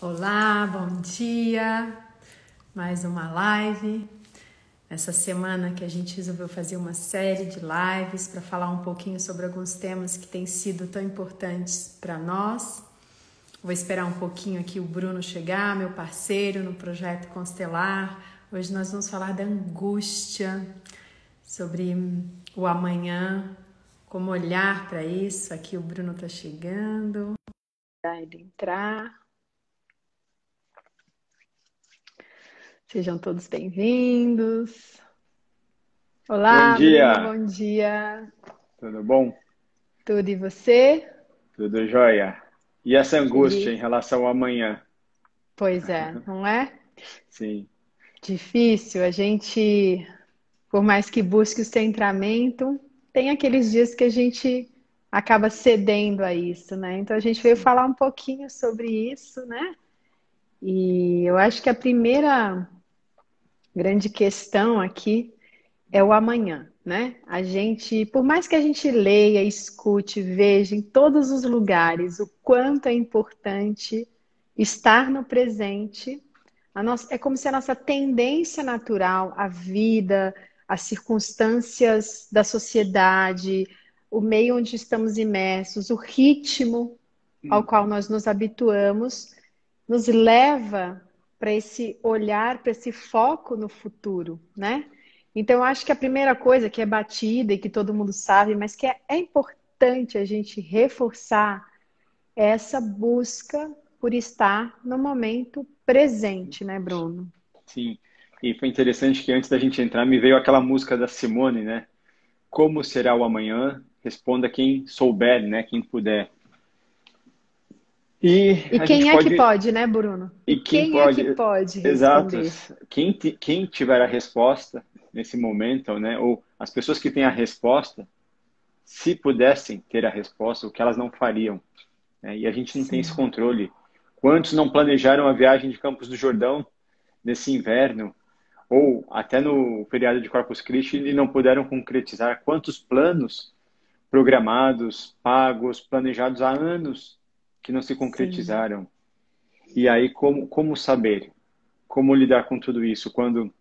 Olá, bom dia! Mais uma live. Essa semana que a gente resolveu fazer uma série de lives para falar um pouquinho sobre alguns temas que têm sido tão importantes para nós. Vou esperar um pouquinho aqui o Bruno chegar, meu parceiro no projeto Constelar. Hoje nós vamos falar da angústia, sobre o amanhã, como olhar para isso. Aqui o Bruno está chegando. Vai ele entrar. Sejam todos bem-vindos. Bom Olá, Bruno, dia, bom dia. tudo bom? Tudo e você? Tudo jóia? E essa angústia em Feliz? relação ao amanhã? Pois é, não é? Sim, Difícil. A gente, por mais que busque o centramento, tem aqueles dias que a gente acaba cedendo a isso, né? Então a gente veio sim, falar um pouquinho sobre isso, né? E eu acho que a primeira grande questão aqui é o amanhã, né? A gente, por mais que a gente leia, escute, veja em todos os lugares o quanto é importante estar no presente, é como se a nossa tendência natural, a vida, as circunstâncias da sociedade, o meio onde estamos imersos, o ritmo ao qual nós nos habituamos, nos leva para esse olhar, para esse foco no futuro, né? Então, eu acho que a primeira coisa que é batida e que todo mundo sabe, mas que é importante a gente reforçar é essa busca por estar no momento presente, né, Bruno? sim. E foi interessante que antes da gente entrar me veio aquela música da Simone, né? Como será o amanhã? Responda quem souber, né? Quem puder. E E a gente quem é que pode, pode, né, Bruno? E e quem quem é que pode, pode responder? exatos, quem tiver a resposta nesse momento, né? Ou as pessoas que têm a resposta, se pudessem ter a resposta, o que elas não fariam, né? E a gente não tem esse Sim, controle. Quantos não planejaram a viagem de Campos do Jordão nesse inverno, ou até no feriado de Corpus Christi, e não puderam concretizar? Quantos planos programados, pagos, planejados há anos que não se sim, concretizaram? E aí, como saber? Como lidar com tudo isso quando,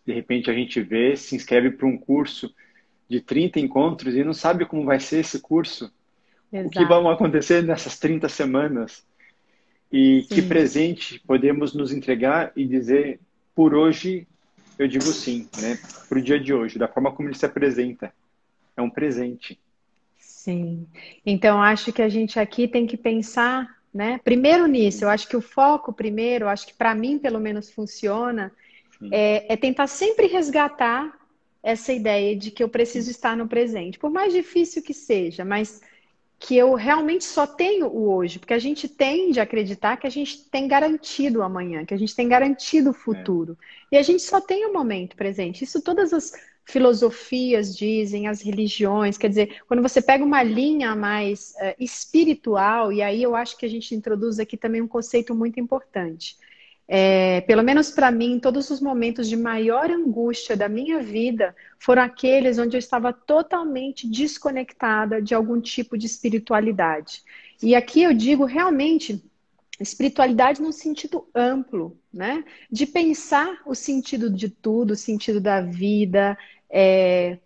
de repente, a gente vê, se inscreve para um curso de 30 encontros e não sabe como vai ser esse curso? O que vai exato. acontecer nessas 30 semanas? E que Sim. presente podemos nos entregar e dizer, por hoje, eu digo sim, né? Para o dia de hoje, da forma como ele se apresenta. É um presente. Sim. Então, acho que a gente aqui tem que pensar, né? Primeiro nisso, eu Sim, acho que o foco primeiro, acho que para mim pelo menos funciona, sim, é tentar sempre resgatar essa ideia de que eu preciso sim, estar no presente, por mais difícil que seja, mas que eu realmente só tenho o hoje, porque a gente tende a acreditar que a gente tem garantido o amanhã, que a gente tem garantido o é, futuro. E a gente só tem o momento presente. Isso todas as filosofias dizem, as religiões, quer dizer, quando você pega uma linha mais espiritual, e aí eu acho que a gente introduz aqui também um conceito muito importante. Pelo menos para mim, todos os momentos de maior angústia da minha vida foram aqueles onde eu estava totalmente desconectada de algum tipo de espiritualidade. E aqui eu digo realmente espiritualidade num sentido amplo, né? De pensar o sentido de tudo, o sentido da vida, é,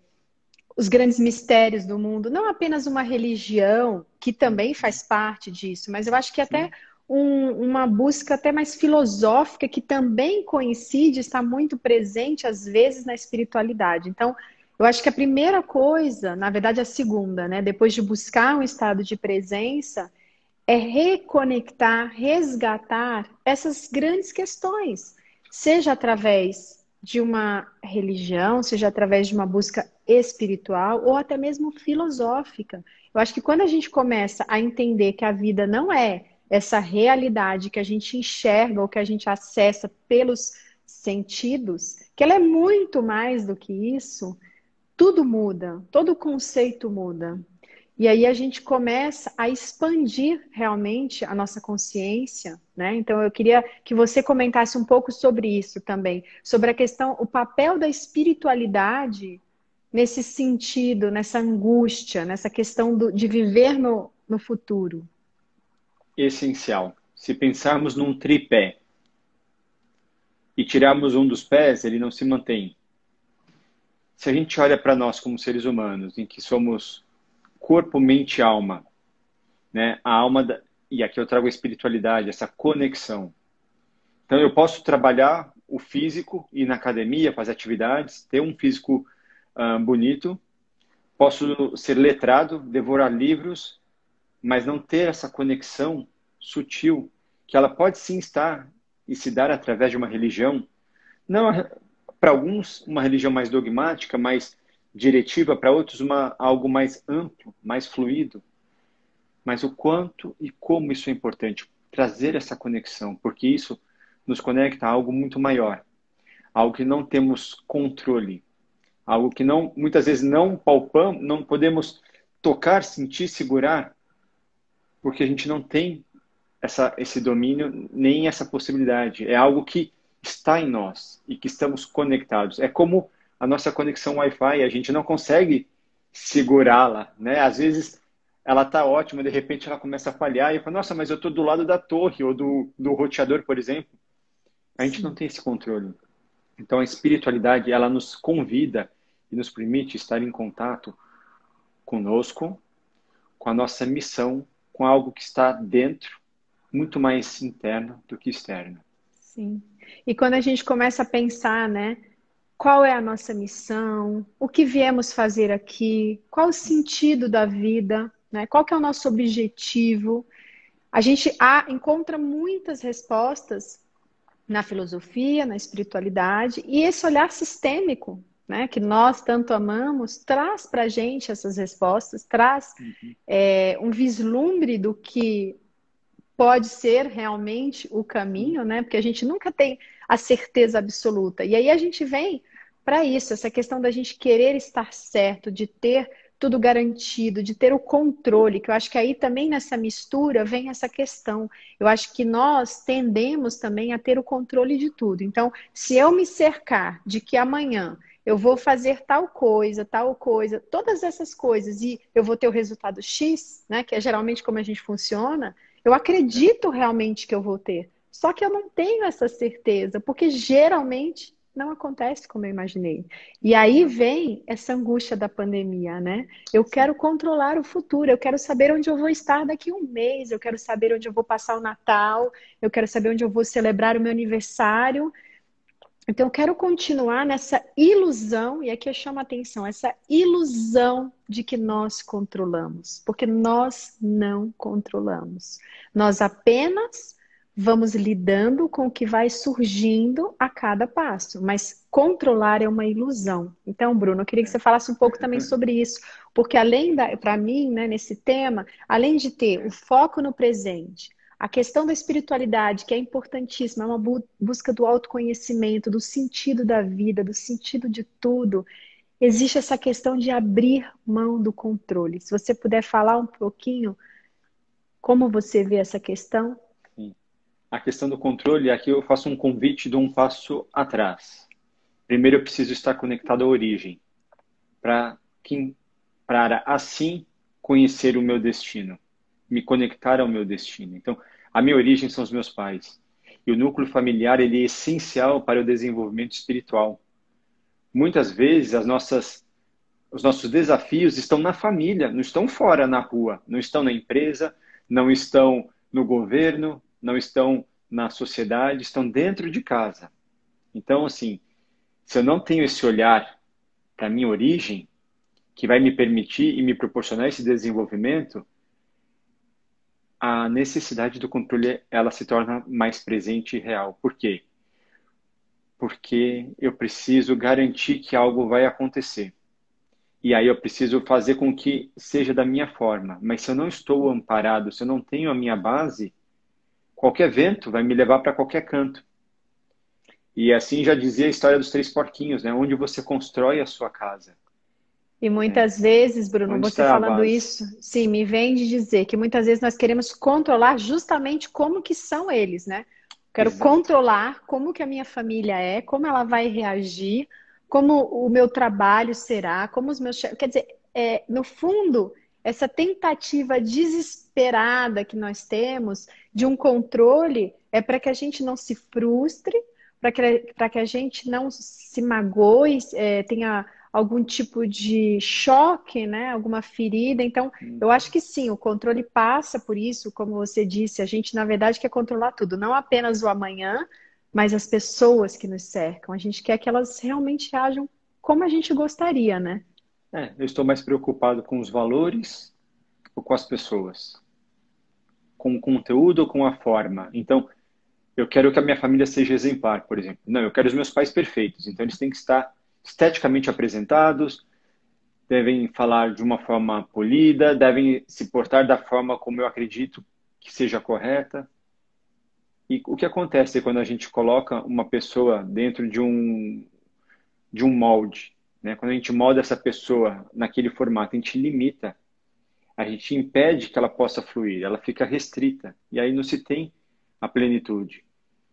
os grandes mistérios do mundo, não apenas uma religião, que também faz parte disso, mas eu acho que até sim, uma busca até mais filosófica que também coincide, está muito presente às vezes na espiritualidade. Então, eu acho que a primeira coisa, na verdade a segunda, né, depois de buscar um estado de presença, é reconectar, resgatar essas grandes questões, seja através de uma religião, seja através de uma busca espiritual ou até mesmo filosófica. Eu acho que quando a gente começa a entender que a vida não é essa realidade que a gente enxerga ou que a gente acessa pelos sentidos, que ela é muito mais do que isso, tudo muda, todo o conceito muda. E aí a gente começa a expandir realmente a nossa consciência, né? Então eu queria que você comentasse um pouco sobre isso também, sobre a questão, o papel da espiritualidade nesse sentido, nessa angústia, nessa questão de viver no futuro. essencial. se pensarmos num tripé e tirarmos um dos pés, ele não se mantém. Se a gente olha para nós como seres humanos, em que somos corpo, mente e alma, né? A alma, e aqui eu trago a espiritualidade, essa conexão. Então eu posso trabalhar o físico, ir na academia, fazer atividades, ter um físico bonito, posso ser letrado, devorar livros, mas não ter essa conexão sutil, que ela pode sim estar e se dar através de uma religião, não para alguns uma religião mais dogmática, mais diretiva, para outros algo mais amplo, mais fluido, mas o quanto e como isso é importante, trazer essa conexão, porque isso nos conecta a algo muito maior, algo que não temos controle, algo que não, muitas vezes não palpamos, não podemos tocar, sentir, segurar, porque a gente não tem esse domínio, nem essa possibilidade. É algo que está em nós e que estamos conectados. É como a nossa conexão Wi-Fi, a gente não consegue segurá-la, né? Às vezes ela está ótima, de repente ela começa a falhar e eu falo, nossa, mas eu estou do lado da torre ou do roteador, por exemplo. A gente não tem esse controle. Então a espiritualidade, ela nos convida e nos permite estar em contato conosco, com a nossa missão, com algo que está dentro, muito mais interno do que externo. Sim. E quando a gente começa a pensar, né? Qual é a nossa missão? O que viemos fazer aqui? Qual o sentido da vida? Né? Qual que é o nosso objetivo? A gente encontra muitas respostas na filosofia, na espiritualidade, e esse olhar sistêmico, né, que nós tanto amamos, traz para a gente essas respostas, traz um vislumbre do que pode ser realmente o caminho, né? Porque a gente nunca tem a certeza absoluta. E aí a gente vem para isso, essa questão da gente querer estar certo, de ter tudo garantido, de ter o controle, que eu acho que aí também nessa mistura vem essa questão. Eu acho que nós tendemos também a ter o controle de tudo. Então, se eu me cercar de que amanhã eu vou fazer tal coisa, todas essas coisas, e eu vou ter o resultado X, né? Que é geralmente como a gente funciona. Eu acredito realmente que eu vou ter. Só que eu não tenho essa certeza, porque geralmente não acontece como eu imaginei. E aí vem essa angústia da pandemia, né? Eu quero controlar o futuro, eu quero saber onde eu vou estar daqui a um mês, eu quero saber onde eu vou passar o Natal, eu quero saber onde eu vou celebrar o meu aniversário. Então, eu quero continuar nessa ilusão, e aqui eu chamo a atenção, essa ilusão de que nós controlamos, porque nós não controlamos. Nós apenas vamos lidando com o que vai surgindo a cada passo, mas controlar é uma ilusão. Então, Bruno, eu queria que você falasse um pouco também sobre isso, porque para mim, né, nesse tema, além de ter o foco no presente, a questão da espiritualidade, que é importantíssima, é uma busca do autoconhecimento, do sentido da vida, do sentido de tudo. Existe essa questão de abrir mão do controle. Se você puder falar um pouquinho como você vê essa questão. Sim. A questão do controle, aqui eu faço um convite de um passo atrás. Primeiro eu preciso estar conectado à origem, para assim conhecer o meu destino, me conectar ao meu destino. Então, a minha origem são os meus pais. E o núcleo familiar, ele é essencial para o desenvolvimento espiritual. Muitas vezes, os nossos desafios estão na família, não estão fora na rua, não estão na empresa, não estão no governo, não estão na sociedade, estão dentro de casa. Então, assim, se eu não tenho esse olhar para a minha origem, que vai me permitir e me proporcionar esse desenvolvimento, a necessidade do controle, ela se torna mais presente e real. Por quê? Porque eu preciso garantir que algo vai acontecer. E aí eu preciso fazer com que seja da minha forma. Mas se eu não estou amparado, se eu não tenho a minha base, qualquer vento vai me levar para qualquer canto. E assim já dizia a história dos três porquinhos, né? Onde você constrói a sua casa. E muitas vezes, Bruno, Onde você está a falando base? isso, sim, me vem de dizer que muitas vezes nós queremos controlar justamente como que são eles, né? Quero Exato. controlar como que a minha família é, como ela vai reagir, como o meu trabalho será, como os meus chefes. Quer dizer, no fundo, essa tentativa desesperada que nós temos de um controle é para que a gente não se frustre, para que a gente não se magoe, tenha algum tipo de choque, né? Alguma ferida. Então, eu acho que sim, o controle passa por isso, como você disse, a gente, na verdade, quer controlar tudo, não apenas o amanhã, mas as pessoas que nos cercam. A gente quer que elas realmente ajam como a gente gostaria, né? Eu estou mais preocupado com os valores ou com as pessoas? Com o conteúdo ou com a forma? Então, eu quero que a minha família seja exemplar, por exemplo. Não, eu quero os meus pais perfeitos. Então, eles têm que estar esteticamente apresentados, devem falar de uma forma polida, devem se portar da forma como eu acredito que seja correta. E o que acontece quando a gente coloca uma pessoa dentro de um molde, né? Quando a gente molda essa pessoa naquele formato, a gente limita, a gente impede que ela possa fluir, ela fica restrita. E aí não se tem a plenitude.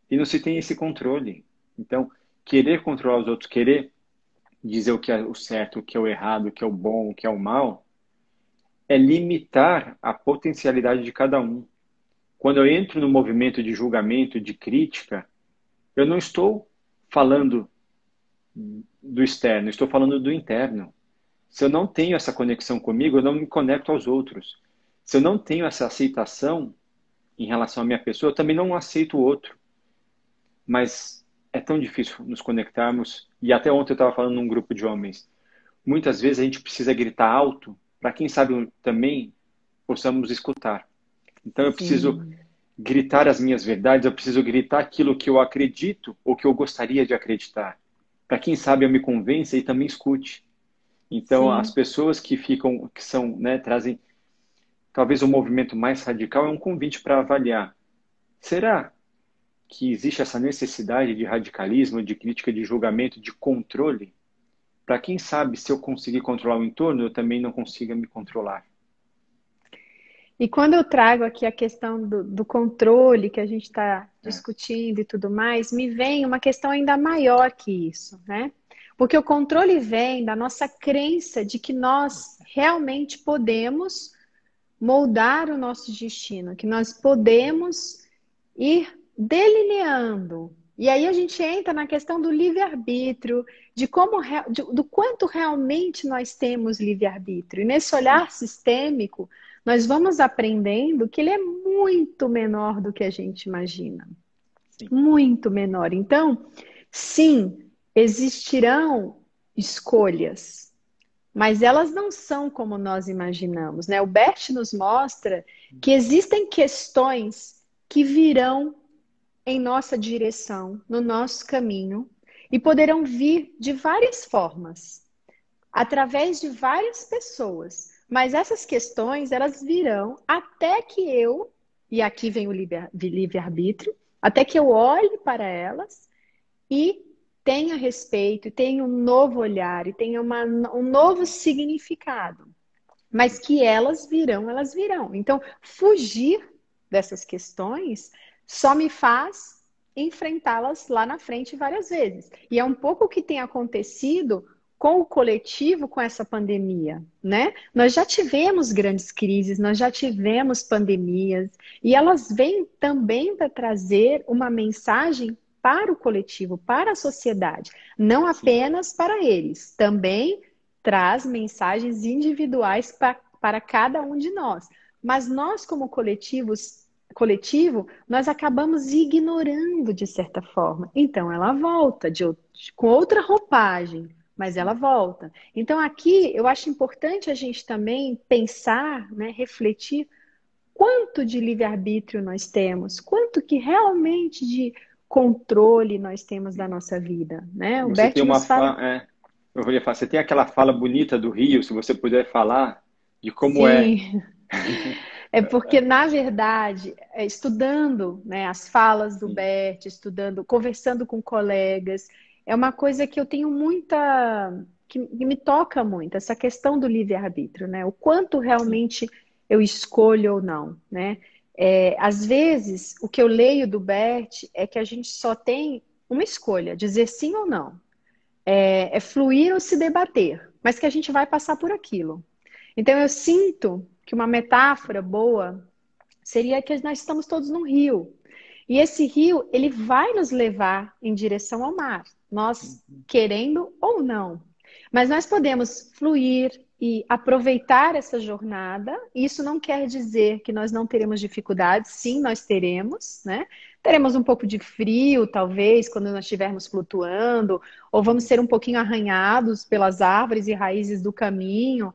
E não se tem esse controle. Então, querer controlar os outros, querer dizer o que é o certo, o que é o errado, o que é o bom, o que é o mal, é limitar a potencialidade de cada um. Quando eu entro no movimento de julgamento, de crítica, eu não estou falando do externo, estou falando do interno. Se eu não tenho essa conexão comigo, eu não me conecto aos outros. Se eu não tenho essa aceitação em relação à minha pessoa, eu também não aceito o outro. Mas é tão difícil nos conectarmos. E até ontem eu estava falando num grupo de homens. Muitas vezes a gente precisa gritar alto para quem sabe também possamos escutar. Então eu preciso Sim, gritar as minhas verdades, eu preciso gritar aquilo que eu acredito ou que eu gostaria de acreditar. Para quem sabe eu me convença e também escute. Então as sim. pessoas que ficam, que são, né, trazem talvez um movimento mais radical é um convite para avaliar. Será que existe essa necessidade de radicalismo, de crítica, de julgamento, de controle? Para quem sabe, se eu conseguir controlar o entorno, eu também não consiga me controlar. E quando eu trago aqui a questão do controle que a gente está É, discutindo e tudo mais, me vem uma questão ainda maior que isso, né? Porque o controle vem da nossa crença de que nós realmente podemos moldar o nosso destino, que nós podemos ir delineando. E aí a gente entra na questão do livre-arbítrio, de como do quanto realmente nós temos livre-arbítrio. E nesse sim, olhar sistêmico, nós vamos aprendendo que ele é muito menor do que a gente imagina. sim, Muito menor. Então, sim, existirão escolhas, mas elas não são como nós imaginamos, né? O Bert nos mostra que existem questões que virão em nossa direção, no nosso caminho, e poderão vir de várias formas, através de várias pessoas. Mas essas questões, elas virão até que eu, e aqui vem o livre-arbítrio, até que eu olhe para elas e tenha respeito, tenha um novo olhar e tenha um novo significado. Mas que elas virão, elas virão. Então, fugir dessas questões só me faz enfrentá-las lá na frente várias vezes. E é um pouco o que tem acontecido com o coletivo com essa pandemia, né? Nós já tivemos grandes crises, nós já tivemos pandemias, e elas vêm também para trazer uma mensagem para o coletivo, para a sociedade, não sim. apenas para eles, também traz mensagens individuais para cada um de nós. Mas nós, como coletivo, nós acabamos ignorando de certa forma. Então ela volta com outra roupagem, mas ela volta. Então aqui eu acho importante a gente também pensar, né, refletir quanto de livre-arbítrio nós temos, quanto que realmente de controle nós temos da nossa vida, né? O Você Bert tem uma nos fala, fala, eu vou lhe falar, você tem aquela fala bonita do Rio, se você puder falar de como é. sim, é porque, na verdade, estudando, né, as falas do Sim, Bert, estudando, conversando com colegas, é uma coisa que eu tenho que me toca muito, essa questão do livre-arbítrio, né? O quanto sim, realmente eu escolho ou não, né? Às vezes, o que eu leio do Bert é que a gente só tem uma escolha, dizer sim ou não. É fluir ou se debater, mas que a gente vai passar por aquilo. Então, eu sinto que uma metáfora boa seria que nós estamos todos num rio. E esse rio, ele vai nos levar em direção ao mar, nós querendo ou não. Mas nós podemos fluir e aproveitar essa jornada. Isso não quer dizer que nós não teremos dificuldades, sim, nós teremos, né? Teremos um pouco de frio, talvez, quando nós estivermos flutuando, ou vamos ser um pouquinho arranhados pelas árvores e raízes do caminho.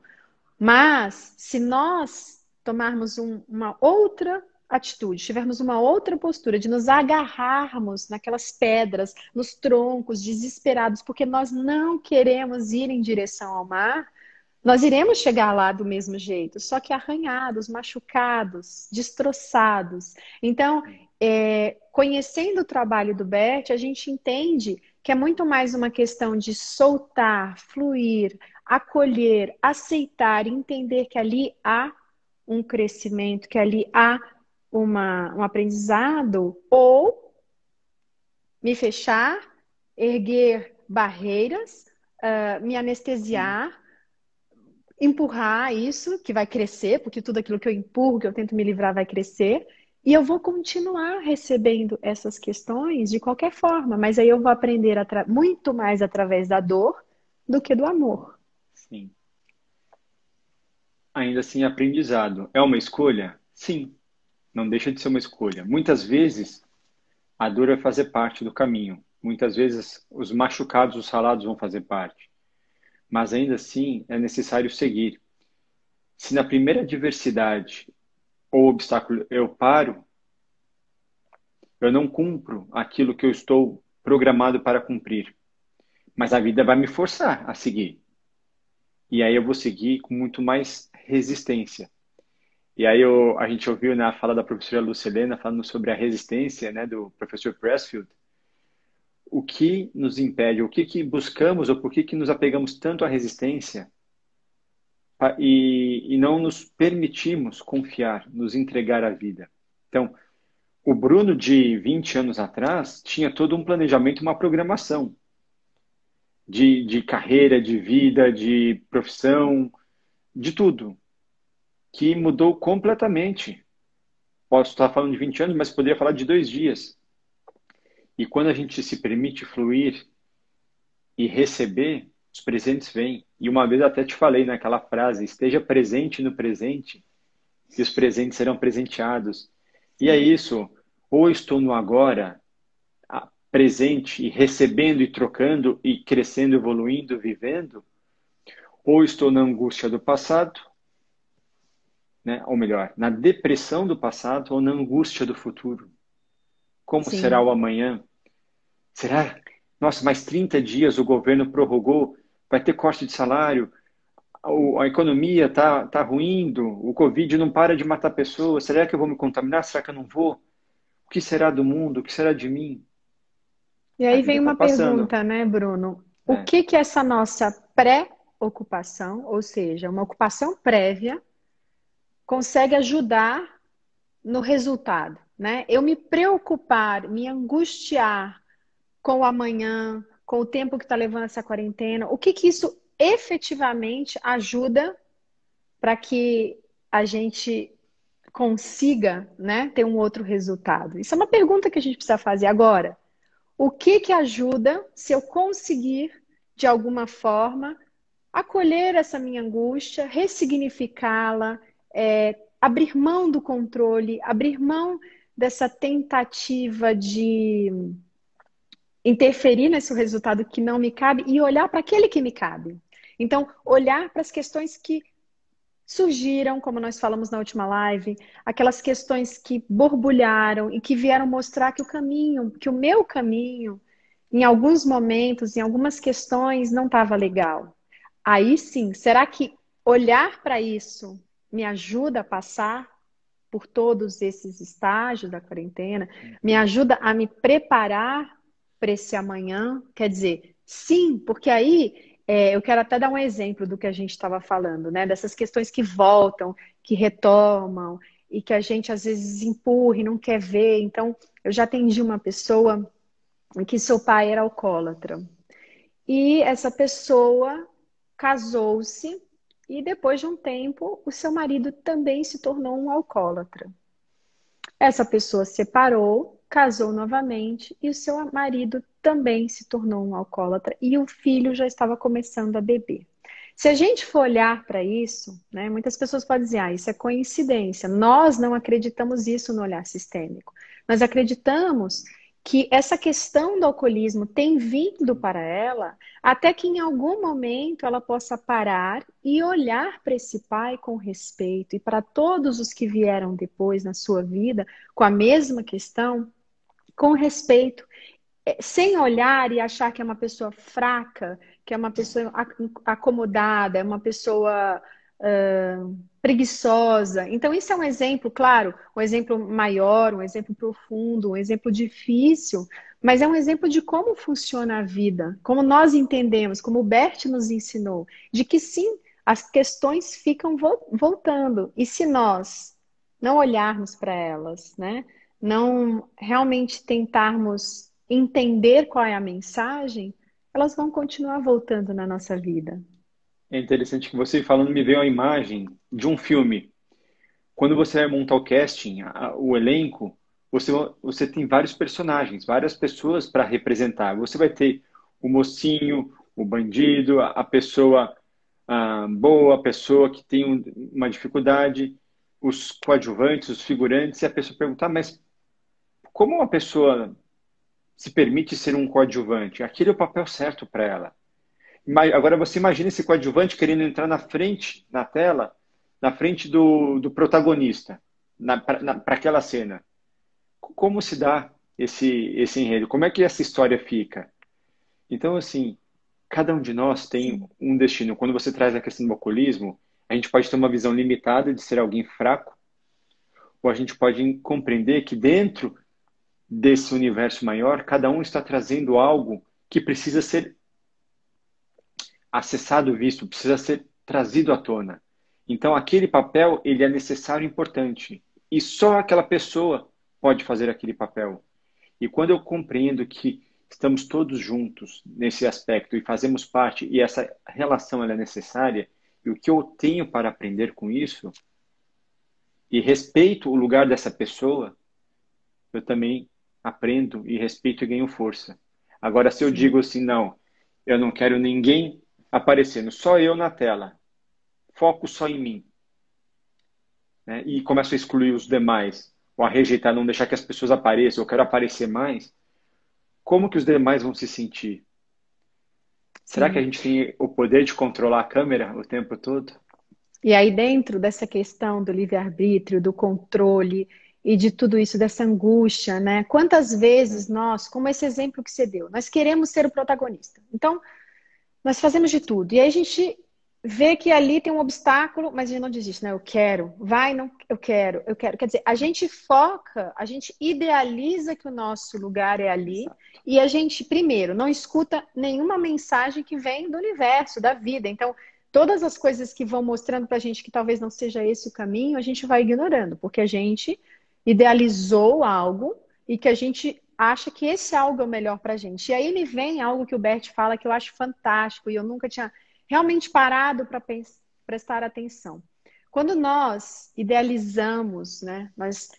Mas, se nós tomarmos uma outra atitude, tivermos uma outra postura de nos agarrarmos naquelas pedras, nos troncos, desesperados, porque nós não queremos ir em direção ao mar, nós iremos chegar lá do mesmo jeito, só que arranhados, machucados, destroçados. Então, conhecendo o trabalho do Bert, a gente entende que é muito mais uma questão de soltar, fluir, acolher, aceitar, entender que ali há um crescimento, que ali há um aprendizado, ou me fechar, erguer barreiras, me anestesiar, empurrar isso, que vai crescer, porque tudo aquilo que eu empurro, que eu tento me livrar, vai crescer. E eu vou continuar recebendo essas questões de qualquer forma, mas aí eu vou aprender muito mais através da dor do que do amor. Sim. Ainda assim, aprendizado. É uma escolha? Sim, não deixa de ser uma escolha. Muitas vezes, a dor vai fazer parte do caminho. Muitas vezes, os machucados, os ralados vão fazer parte. Mas ainda assim, é necessário seguir. Se na primeira adversidade ou obstáculo eu paro, eu não cumpro aquilo que eu estou programado para cumprir. Mas a vida vai me forçar a seguir. E aí eu vou seguir com muito mais resistência. E aí a gente ouviu na fala da professora Lucilena falando sobre a resistência, né, do professor Pressfield. O que nos impede, o que buscamos ou por que nos apegamos tanto à resistência e não nos permitimos confiar, nos entregar à vida. Então, o Bruno de 20 anos atrás tinha todo um planejamento, uma programação de carreira, de vida, de profissão, de tudo, que mudou completamente. Posso estar falando de 20 anos, mas poderia falar de 2 dias. E quando a gente se permite fluir e receber, os presentes vêm. E uma vez eu até te falei naquela frase, esteja presente no presente, e os presentes serão presenteados. E é isso, ou estou no agora, presente, e recebendo e trocando, e crescendo, evoluindo, vivendo, ou estou na angústia do passado, né? Ou melhor, na depressão do passado ou na angústia do futuro. Como será Sim. o amanhã? Será? Nossa, mais 30 dias o governo prorrogou, vai ter corte de salário, a economia tá ruindo, o Covid não para de matar pessoas, será que eu vou me contaminar? Será que eu não vou? O que será do mundo? O que será de mim? E A aí vida vem está uma passando. pergunta, né, Bruno? O É, que que essa nossa pré-ocupação, ou seja, uma ocupação prévia, consegue ajudar no resultado, né? Eu me preocupar, me angustiar com o amanhã, com o tempo que está levando essa quarentena, o que que isso efetivamente ajuda para que a gente consiga, né, ter um outro resultado? Isso é uma pergunta que a gente precisa fazer agora. O que que ajuda se eu conseguir, de alguma forma, acolher essa minha angústia, ressignificá-la, abrir mão do controle, abrir mão dessa tentativa de interferir nesse resultado que não me cabe e olhar para aquele que me cabe. Então, olhar para as questões que surgiram, como nós falamos na última live, aquelas questões que borbulharam e que vieram mostrar que o caminho, que o meu caminho, em alguns momentos, em algumas questões, não estava legal. Aí sim, será que olhar para isso me ajuda a passar por todos esses estágios da quarentena? Me ajuda a me preparar para esse amanhã? Quer dizer, sim, porque aí eu quero até dar um exemplo do que a gente estava falando, né? Dessas questões que voltam, que retomam e que a gente às vezes empurra e não quer ver. Então, eu já atendi uma pessoa que seu pai era alcoólatra. E essa pessoa casou-se e depois de um tempo o seu marido também se tornou um alcoólatra. Essa pessoa separou, casou novamente e o seu marido também se tornou um alcoólatra e o filho já estava começando a beber. Se a gente for olhar para isso, né, muitas pessoas podem dizer, isso é coincidência. Nós não acreditamos isso no olhar sistêmico. Nós acreditamos que essa questão do alcoolismo tem vindo para ela até que em algum momento ela possa parar e olhar para esse pai com respeito e para todos os que vieram depois na sua vida com a mesma questão, com respeito, sem olhar e achar que é uma pessoa fraca, que é uma pessoa acomodada, é uma pessoa preguiçosa. Então, isso é um exemplo, claro, um exemplo maior, um exemplo profundo, um exemplo difícil, mas é um exemplo de como funciona a vida, como nós entendemos, como o Bert nos ensinou, de que sim, as questões ficam voltando. E se nós não olharmos para elas, né? Não realmente tentarmos entender qual é a mensagem, elas vão continuar voltando na nossa vida. É interessante que você falando me veio a imagem de um filme. Quando você vai montar o casting, o elenco, você tem vários personagens, várias pessoas para representar. Você vai ter o mocinho, o bandido, a pessoa boa, a pessoa que tem uma dificuldade, os coadjuvantes, os figurantes, e a pessoa perguntar, mas como uma pessoa se permite ser um coadjuvante? Aquele é o papel certo para ela. Agora você imagina esse coadjuvante querendo entrar na frente, na tela, na frente do protagonista, para aquela cena. Como se dá esse enredo? Como é que essa história fica? Então, assim, cada um de nós tem Sim. um destino. Quando você traz a questão do alcoolismo, a gente pode ter uma visão limitada de ser alguém fraco, ou a gente pode compreender que dentro desse universo maior, cada um está trazendo algo que precisa ser acessado, visto, precisa ser trazido à tona. Então, aquele papel, ele é necessário e importante. E só aquela pessoa pode fazer aquele papel. E quando eu compreendo que estamos todos juntos nesse aspecto e fazemos parte, e essa relação ela é necessária, e o que eu tenho para aprender com isso, e respeito o lugar dessa pessoa, eu também aprendo e respeito e ganho força. Agora, se eu Sim. digo assim, não, eu não quero ninguém aparecendo, só eu na tela, foco só em mim, né? E começo a excluir os demais, ou a rejeitar, não deixar que as pessoas apareçam, eu quero aparecer mais, como que os demais vão se sentir? Será que a Sim. gente tem o poder de controlar a câmera o tempo todo? E aí, dentro dessa questão do livre-arbítrio, do controle e de tudo isso, dessa angústia, né? Quantas vezes nós, como esse exemplo que você deu, nós queremos ser o protagonista. Então, nós fazemos de tudo. E aí a gente vê que ali tem um obstáculo, mas a gente não desiste, né? Eu quero, vai, não, eu quero, eu quero. Quer dizer, a gente foca, a gente idealiza que o nosso lugar é ali, Exato. e a gente, primeiro, não escuta nenhuma mensagem que vem do universo, da vida. Então, todas as coisas que vão mostrando pra gente que talvez não seja esse o caminho, a gente vai ignorando, porque a gente idealizou algo e que a gente acha que esse algo é o melhor para a gente. E aí me vem algo que o Bert fala que eu acho fantástico e eu nunca tinha realmente parado para prestar atenção. Quando nós idealizamos, né, nós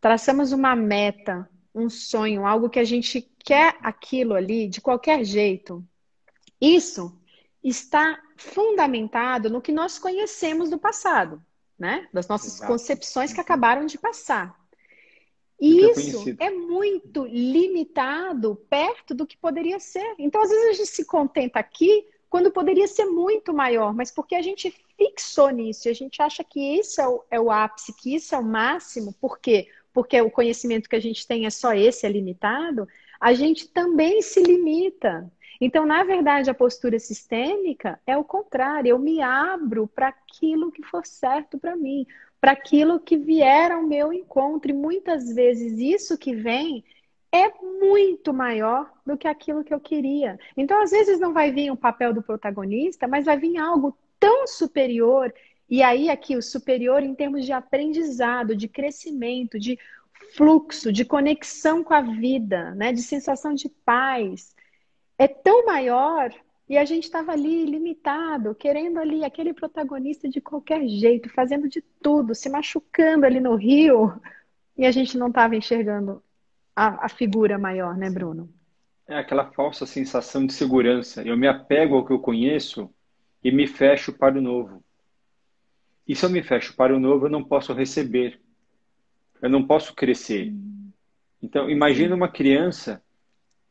traçamos uma meta, um sonho, algo que a gente quer aquilo ali de qualquer jeito, isso está fundamentado no que nós conhecemos do passado, né? Das nossas Exato. concepções que Uhum. acabaram de passar. Do que é E isso conhecido. é muito limitado perto do que poderia ser. Então, às vezes, a gente se contenta aqui quando poderia ser muito maior, mas porque a gente fixou nisso e a gente acha que isso é o ápice, que isso é o máximo, por quê? Porque o conhecimento que a gente tem é só esse, é limitado, a gente também se limita. Então, na verdade, a postura sistêmica é o contrário, eu me abro para aquilo que for certo para mim, para aquilo que vier ao meu encontro. E muitas vezes isso que vem é muito maior do que aquilo que eu queria. Então, às vezes, não vai vir o papel do protagonista, mas vai vir algo tão superior. E aí, aqui, o superior em termos de aprendizado, de crescimento, de fluxo, de conexão com a vida, né? De sensação de paz. É tão maior e a gente estava ali limitado, querendo ali aquele protagonista de qualquer jeito, fazendo de tudo, se machucando ali no rio e a gente não estava enxergando a figura maior, né, Bruno? É aquela falsa sensação de segurança. Eu me apego ao que eu conheço e me fecho para o novo. E se eu me fecho para o novo, eu não posso receber, eu não posso crescer. Então, imagina Sim, uma criança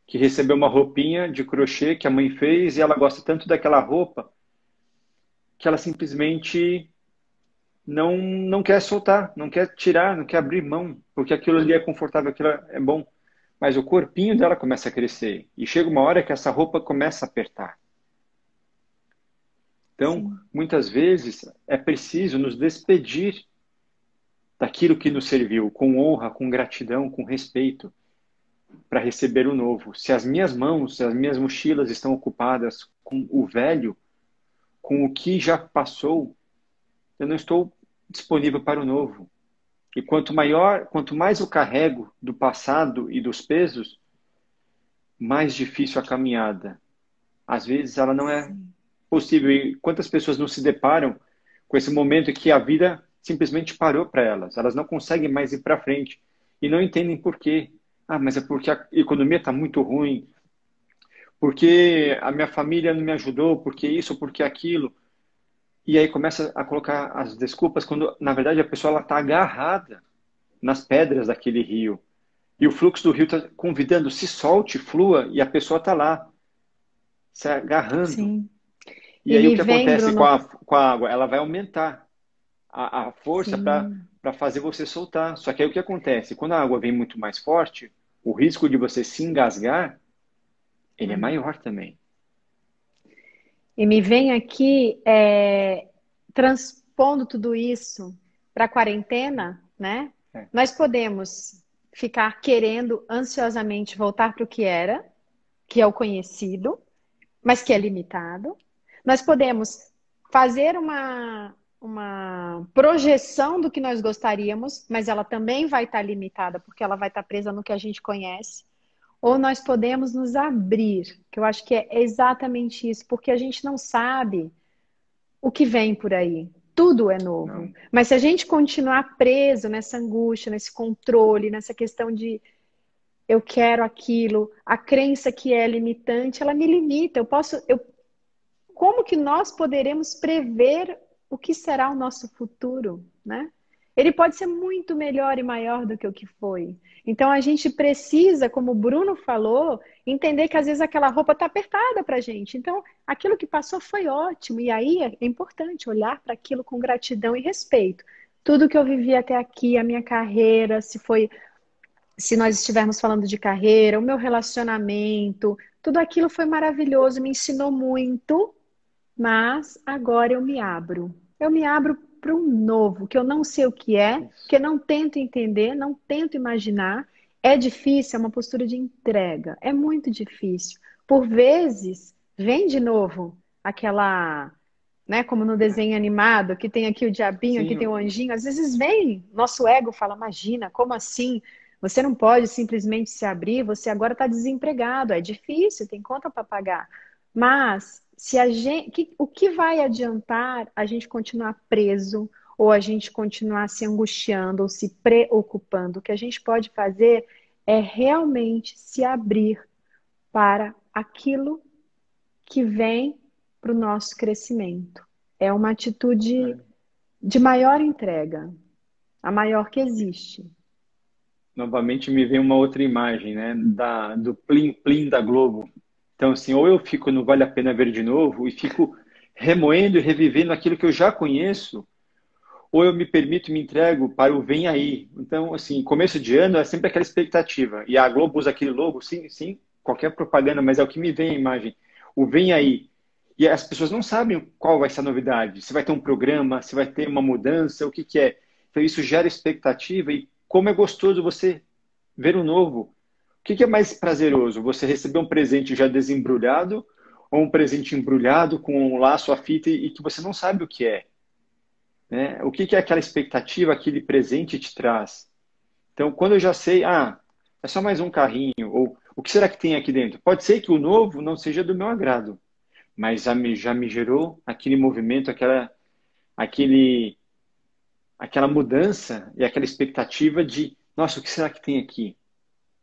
que recebeu uma roupinha de crochê que a mãe fez e ela gosta tanto daquela roupa que ela simplesmente não quer soltar, não quer tirar, não quer abrir mão, porque aquilo ali é confortável, aquilo é bom. Mas o corpinho dela começa a crescer e chega uma hora que essa roupa começa a apertar. Então, sim, muitas vezes é preciso nos despedir daquilo que nos serviu com honra, com gratidão, com respeito, para receber o novo. Se as minhas mãos, se as minhas mochilas estão ocupadas com o velho, com o que já passou, eu não estou disponível para o novo. E quanto mais eu carrego do passado e dos pesos, mais difícil a caminhada. Às vezes ela não é sim. possível. E quantas pessoas não se deparam com esse momento em que a vida simplesmente parou para elas? Elas não conseguem mais ir para frente e não entendem por quê. Ah, mas é porque a economia está muito ruim, porque a minha família não me ajudou, porque isso, porque aquilo. E aí começa a colocar as desculpas quando, na verdade, a pessoa está agarrada nas pedras daquele rio. E o fluxo do rio está convidando, se solte, flua, e a pessoa está lá, se agarrando. Sim. E E aí o me que vem, acontece Bruno, com a água? Ela vai aumentar a força sim. para fazer você soltar. Só que aí o que acontece? Quando a água vem muito mais forte, o risco de você se engasgar, ele é É. maior também. E me vem aqui transpondo tudo isso para a quarentena, né? É. Nós podemos ficar querendo ansiosamente voltar para o que era, que é o conhecido, mas que é limitado. Nós podemos fazer uma projeção do que nós gostaríamos, mas ela também vai estar limitada, porque ela vai estar presa no que a gente conhece. Ou nós podemos nos abrir, que eu acho que é exatamente isso, porque a gente não sabe o que vem por aí. Tudo é novo. Não. Mas se a gente continuar preso nessa angústia, nesse controle, nessa questão de eu quero aquilo, a crença que é limitante, ela me limita. Como que nós poderemos prever o que será o nosso futuro, né? Ele pode ser muito melhor e maior do que o que foi. Então a gente precisa, como o Bruno falou, entender que às vezes aquela roupa está apertada para a gente. Então aquilo que passou foi ótimo. E aí é importante olhar para aquilo com gratidão e respeito. Tudo que eu vivi até aqui, a minha carreira, se nós estivermos falando de carreira, o meu relacionamento, tudo aquilo foi maravilhoso, me ensinou muito, mas agora eu me abro. Eu me abro para um novo, que eu não sei o que é, Isso. que eu não tento entender, não tento imaginar. É difícil, é uma postura de entrega. É muito difícil. Por vezes, vem de novo aquela, né, como no desenho animado, que tem aqui o diabinho, aqui tem o Sim, anjinho. Às vezes vem, nosso ego fala, imagina, como assim? Você não pode simplesmente se abrir, você agora está desempregado. É difícil, tem conta para pagar. Mas se a gente, o que vai adiantar a gente continuar preso ou a gente continuar se angustiando ou se preocupando? O que a gente pode fazer é realmente se abrir para aquilo que vem para o nosso crescimento. É uma atitude é. de maior entrega, a maior que existe. Novamente me vem uma outra imagem, né? Do plim plim da Globo. Então, assim, ou eu fico no Vale a Pena Ver de novo e fico remoendo e revivendo aquilo que eu já conheço, ou eu me permito, me entrego para o vem aí. Então, assim, começo de ano é sempre aquela expectativa. E a Globo usa aquele logo, sim, sim, qualquer propaganda, mas é o que me vem a imagem. O vem aí. E as pessoas não sabem qual vai ser a novidade. Se vai ter um programa, se vai ter uma mudança, o que que é. Então, isso gera expectativa e como é gostoso você ver o novo. O que que é mais prazeroso? Você receber um presente já desembrulhado ou um presente embrulhado com um laço, a fita e que você não sabe o que é? Né? O que que é aquela expectativa, aquele presente te traz? Então, quando eu já sei, é só mais um carrinho, ou o que será que tem aqui dentro? Pode ser que o novo não seja do meu agrado, mas já me gerou aquele movimento, aquele, aquela mudança e aquela expectativa de Nossa, o que será que tem aqui?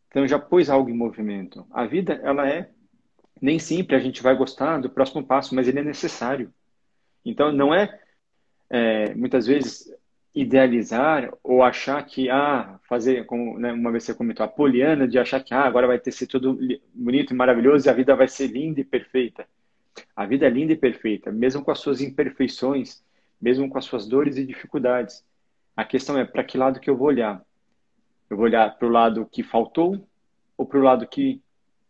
Então já pôs algo em movimento. A vida, ela é, nem sempre a gente vai gostar do próximo passo, mas ele é necessário. Então não é, muitas vezes, idealizar ou achar que, fazer, como né, uma vez você comentou, a poliana de achar que agora vai ter ser tudo bonito e maravilhoso e a vida vai ser linda e perfeita. A vida é linda e perfeita, mesmo com as suas imperfeições, mesmo com as suas dores e dificuldades. A questão é para que lado que eu vou olhar? Eu vou olhar para o lado que faltou ou para o lado que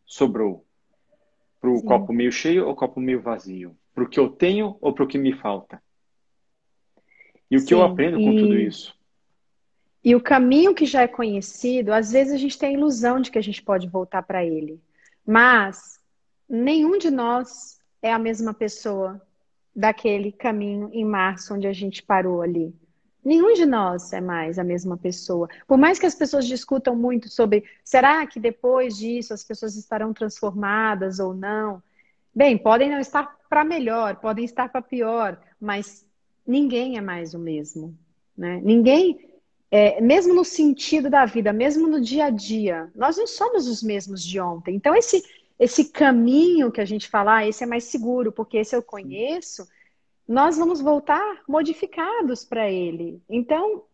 sobrou? Para o Sim. copo meio cheio ou copo meio vazio? Para o que eu tenho ou para o que me falta? E o que eu Sim, aprendo com tudo isso? e o caminho que já é conhecido, às vezes a gente tem a ilusão de que a gente pode voltar para ele. Mas nenhum de nós é a mesma pessoa daquele caminho em março onde a gente parou ali. Nenhum de nós é mais a mesma pessoa. Por mais que as pessoas discutam muito sobre será que depois disso as pessoas estarão transformadas ou não? Bem, podem não estar para melhor, podem estar para pior, mas ninguém é mais o mesmo, né? Ninguém, mesmo no sentido da vida, mesmo no dia a dia, nós não somos os mesmos de ontem. Então, esse caminho que a gente fala, esse é mais seguro, porque esse eu conheço, nós vamos voltar modificados para ele. Então,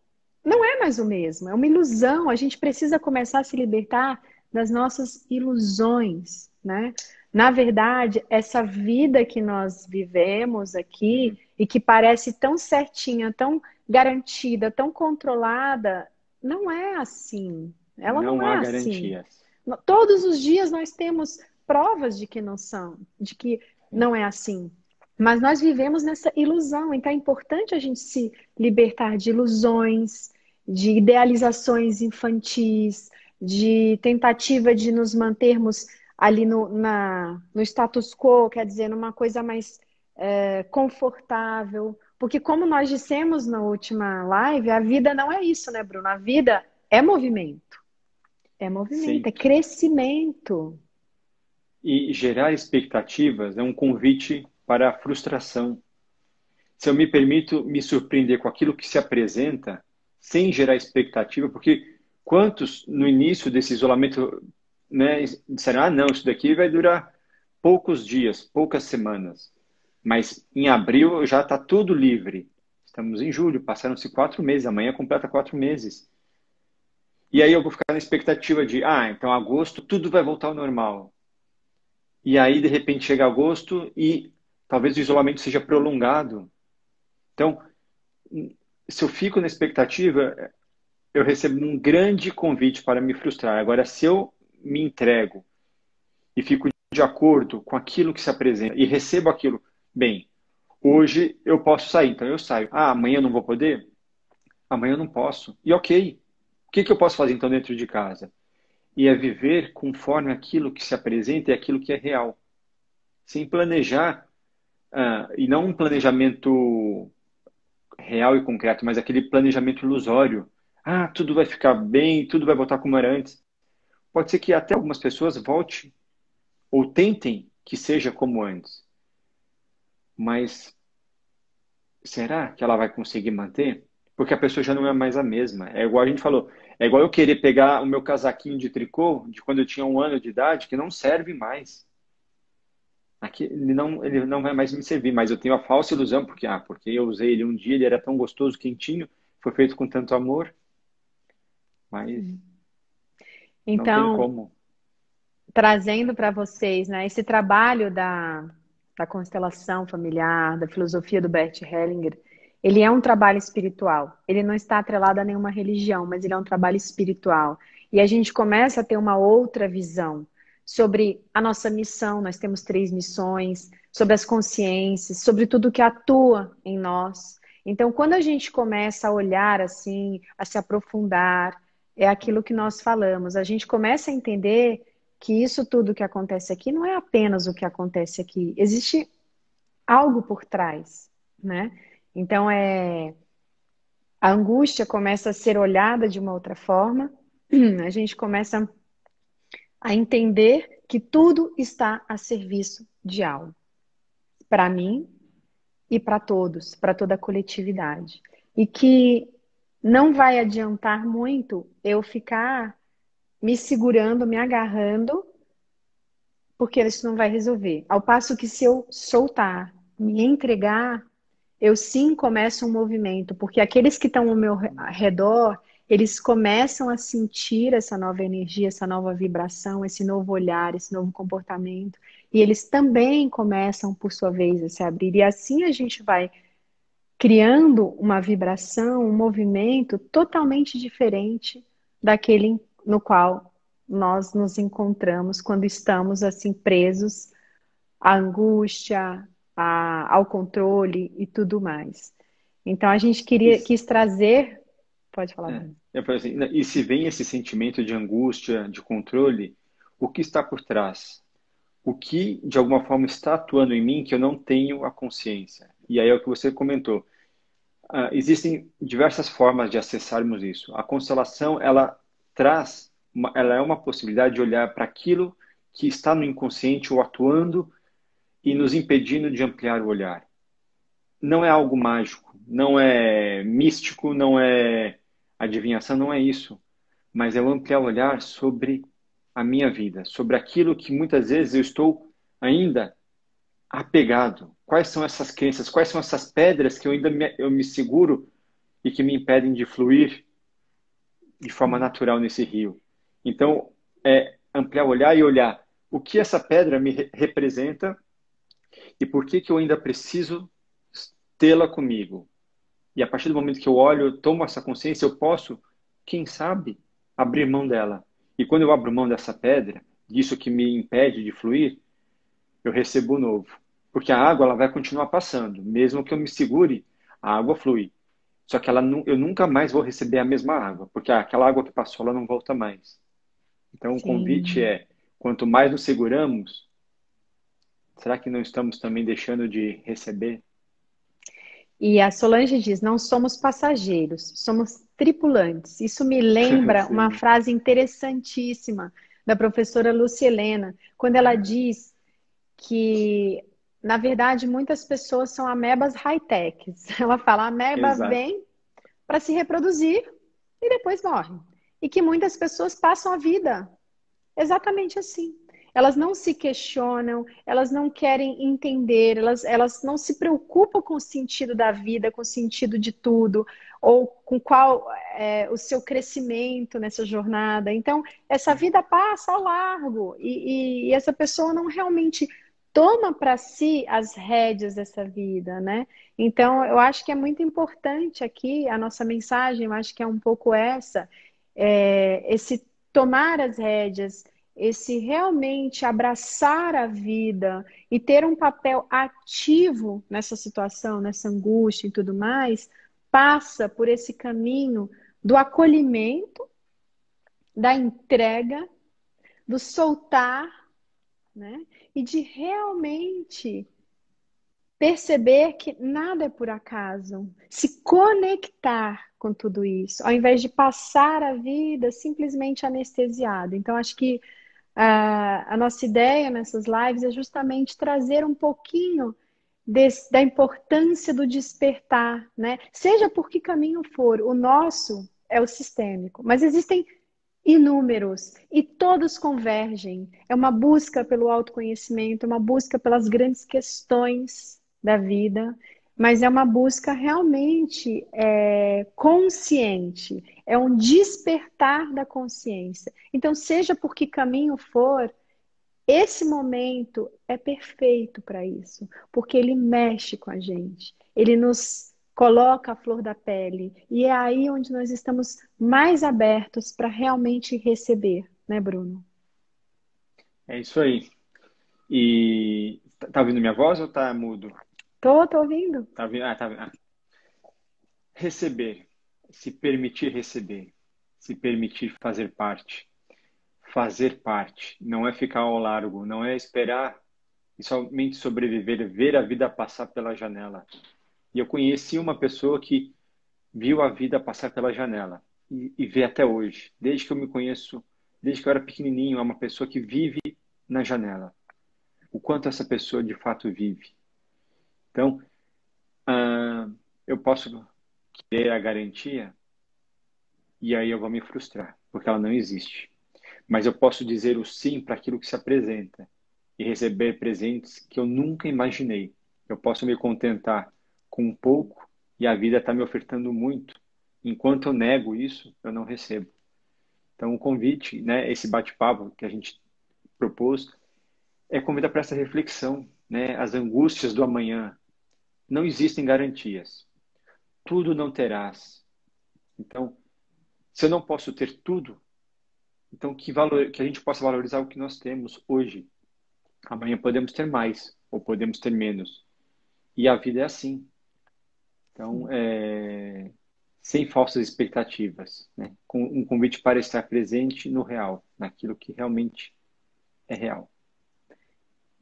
não é mais o mesmo, é uma ilusão. A gente precisa começar a se libertar das nossas ilusões, né? Na verdade, essa vida que nós vivemos aqui Uhum. e que parece tão certinha, tão garantida, tão controlada, não é assim. Ela não Não é há assim. garantias. Todos os dias nós temos provas de que não são, de que Sim. não é assim. Mas nós vivemos nessa ilusão, então é importante a gente se libertar de ilusões, de idealizações infantis, de tentativa de nos mantermos ali no status quo, quer dizer, numa coisa mais confortável. Porque, como nós dissemos na última live, a vida não é isso, né, Bruno? A vida é movimento, é Sempre. crescimento. E gerar expectativas é um convite para a frustração. Se eu me permito me surpreender com aquilo que se apresenta, sem gerar expectativa, porque quantos no início desse isolamento, né, disseram, não, isso daqui vai durar poucos dias, poucas semanas, mas em abril já está tudo livre. Estamos em julho, passaram-se 4 meses, amanhã completa 4 meses. E aí eu vou ficar na expectativa de, então agosto tudo vai voltar ao normal. E aí, de repente, chega agosto e talvez o isolamento seja prolongado. Então, se eu fico na expectativa, eu recebo um grande convite para me frustrar. Agora, se eu me entrego e fico de acordo com aquilo que se apresenta e recebo aquilo, bem, hoje eu posso sair, então eu saio. Amanhã eu não vou poder? Amanhã eu não posso. E ok. O que eu posso fazer então dentro de casa? E é viver conforme aquilo que se apresenta e aquilo que é real. Sem planejar, e não um planejamento real e concreto, mas aquele planejamento ilusório. Tudo vai ficar bem, tudo vai voltar como era antes. Pode ser que até algumas pessoas volte ou tentem que seja como antes, mas será que ela vai conseguir manter? Porque a pessoa já não é mais a mesma. É igual a gente falou, é igual eu querer pegar o meu casaquinho de tricô de quando eu tinha 1 ano de idade, que não serve mais. Aqui, ele não vai mais me servir, mas eu tenho a falsa ilusão, porque eu usei ele um dia, ele era tão gostoso, quentinho, foi feito com tanto amor, mas não tem Então, como. trazendo para vocês, né, esse trabalho da constelação familiar, da filosofia do Bert Hellinger, ele é um trabalho espiritual. Ele não está atrelado a nenhuma religião, mas ele é um trabalho espiritual. E a gente começa a ter uma outra visão sobre a nossa missão. Nós temos 3 missões, sobre as consciências, sobre tudo que atua em nós. Então, quando a gente começa a olhar assim, a se aprofundar, é aquilo que nós falamos. A gente começa a entender que isso tudo que acontece aqui não é apenas o que acontece aqui. Existe algo por trás, né? Então, a angústia começa a ser olhada de uma outra forma, a gente começa a entender que tudo está a serviço de algo, para mim e para todos, para toda a coletividade. E que não vai adiantar muito eu ficar me segurando, me agarrando, porque isso não vai resolver. Ao passo que se eu soltar, me entregar, eu sim começo um movimento, porque aqueles que estão ao meu redor, eles começam a sentir essa nova energia, essa nova vibração, esse novo olhar, esse novo comportamento, e eles também começam, por sua vez, a se abrir. E assim a gente vai criando uma vibração, um movimento totalmente diferente daquele no qual nós nos encontramos quando estamos assim presos à angústia, ao controle e tudo mais. Então a gente Isso, quis trazer, pode falar, é. Bruno. Eu falei assim, e se vem esse sentimento de angústia, de controle, o que está por trás? O que, de alguma forma, está atuando em mim que eu não tenho a consciência? E aí é o que você comentou. Existem diversas formas de acessarmos isso. A constelação, ela traz, ela é uma possibilidade de olhar para aquilo que está no inconsciente ou atuando e nos impedindo de ampliar o olhar. Não é algo mágico, não é místico, não é adivinhação, não é isso. Mas é o ampliar o olhar sobre a minha vida, sobre aquilo que muitas vezes eu estou ainda apegado. Quais são essas crenças? Quais são essas pedras que eu me seguro e que me impedem de fluir de forma natural nesse rio? Então, é ampliar o olhar e olhar o que essa pedra me representa e por que que eu ainda preciso tê-la comigo. E a partir do momento que eu olho, eu tomo essa consciência, eu posso, quem sabe, abrir mão dela. E quando eu abro mão dessa pedra, disso que me impede de fluir, eu recebo o novo. Porque a água ela vai continuar passando. Mesmo que eu me segure, a água flui. Só que eu nunca mais vou receber a mesma água, porque aquela água que passou, ela não volta mais. Então, o convite Sim. é, quanto mais nos seguramos, será que não estamos também deixando de receber? E a Solange diz: não somos passageiros, somos tripulantes. Isso me lembra uma Sim, frase interessantíssima da professora Lúcia Helena, quando ela diz que, na verdade, muitas pessoas são amebas high-techs. Ela fala: a ameba exato. vem para se reproduzir e depois morre. E que muitas pessoas passam a vida exatamente assim. Elas não se questionam, elas não querem entender, elas não se preocupam com o sentido da vida, com o sentido de tudo, ou com qual é o seu crescimento nessa jornada. Então, essa vida passa ao largo e essa pessoa não realmente toma para si as rédeas dessa vida, né? Então, eu acho que é muito importante aqui a nossa mensagem, eu acho que é um pouco essa, esse tomar as rédeas, esse realmente abraçar a vida e ter um papel ativo nessa situação, nessa angústia e tudo mais, passa por esse caminho do acolhimento, da entrega, do soltar, né? E de realmente perceber que nada é por acaso, se conectar com tudo isso, ao invés de passar a vida simplesmente anestesiado. Então, acho que a nossa ideia nessas lives é justamente trazer um pouquinho da importância do despertar, né? Seja por que caminho for, o nosso é o sistêmico, mas existem inúmeros e todos convergem. É uma busca pelo autoconhecimento, uma busca pelas grandes questões da vida, mas é uma busca realmente consciente, é um despertar da consciência. Então, seja por que caminho for, esse momento é perfeito para isso, porque ele mexe com a gente, ele nos coloca a flor da pele, e é aí onde nós estamos mais abertos para realmente receber, né, Bruno? É isso aí. E tá ouvindo minha voz ou tá mudo? Tô ouvindo? Tá ouvindo? Ah, tá. Receber, se permitir receber, se permitir fazer parte, não é ficar ao largo, não é esperar e somente sobreviver, ver a vida passar pela janela. E eu conheci uma pessoa que viu a vida passar pela janela e vê até hoje, desde que eu me conheço, desde que eu era pequenininho, é uma pessoa que vive na janela. O quanto essa pessoa de fato vive. Então, eu posso ter a garantia? e aí eu vou me frustrar, porque ela não existe. Mas eu posso dizer o sim para aquilo que se apresenta e receber presentes que eu nunca imaginei. Eu posso me contentar com um pouco e a vida está me ofertando muito. Enquanto eu nego isso, eu não recebo. Então, o convite, né, esse bate-papo que a gente propôs, é convidar para essa reflexão, né? As angústias do amanhã. Não existem garantias. Tudo não terás. Então, se eu não posso ter tudo, então que a gente possa valorizar o que nós temos hoje. Amanhã podemos ter mais ou podemos ter menos. E a vida é assim. Então, sem falsas expectativas, né? Com um convite para estar presente no real, naquilo que realmente é real.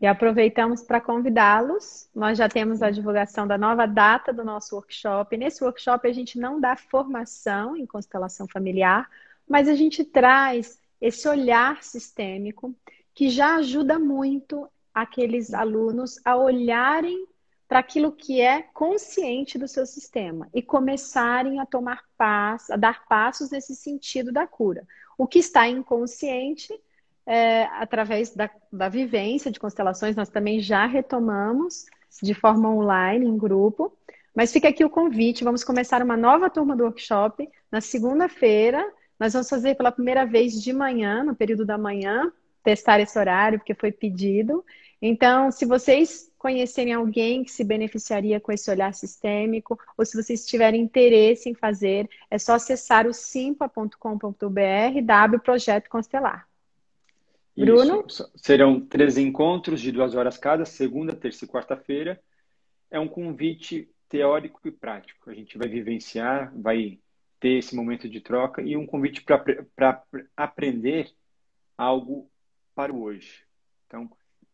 E aproveitamos para convidá-los. Nós já temos a divulgação da nova data do nosso workshop. Nesse workshop, a gente não dá formação em constelação familiar, mas a gente traz esse olhar sistêmico que já ajuda muito aqueles alunos a olharem para aquilo que é consciente do seu sistema e começarem a tomar passos, a dar passos nesse sentido da cura. O que está inconsciente através da vivência de constelações, nós também já retomamos de forma online, em grupo. Mas fica aqui o convite, vamos começar uma nova turma do workshop na segunda-feira. Nós vamos fazer pela primeira vez de manhã, no período da manhã, testar esse horário, porque foi pedido. Então, se vocês conhecerem alguém que se beneficiaria com esse olhar sistêmico, ou se vocês tiverem interesse em fazer, é só acessar o simpa.com.br, W Projeto Constelar. Isso. Bruno? Serão 3 encontros de 2 horas cada, segunda, terça e quarta-feira. É um convite teórico e prático. A gente vai vivenciar, vai ter esse momento de troca e um convite para aprender algo para o hoje. Então,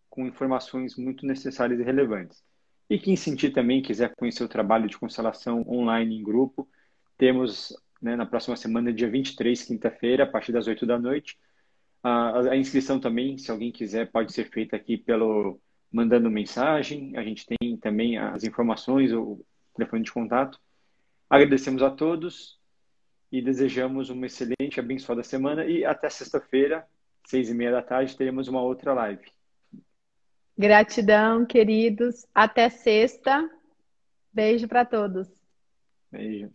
com informações muito necessárias e relevantes. E quem sentir também, quiser conhecer o trabalho de constelação online em grupo, temos, né, na próxima semana, dia 23, quinta-feira, a partir das 8 da noite. A inscrição também, se alguém quiser, pode ser feita aqui mandando mensagem. A gente tem também as informações, o telefone de contato. Agradecemos a todos e desejamos uma excelente, abençoada semana. E até sexta-feira, 6:30 da tarde, teremos uma outra live. Gratidão, queridos. Até sexta. Beijo para todos. Beijo.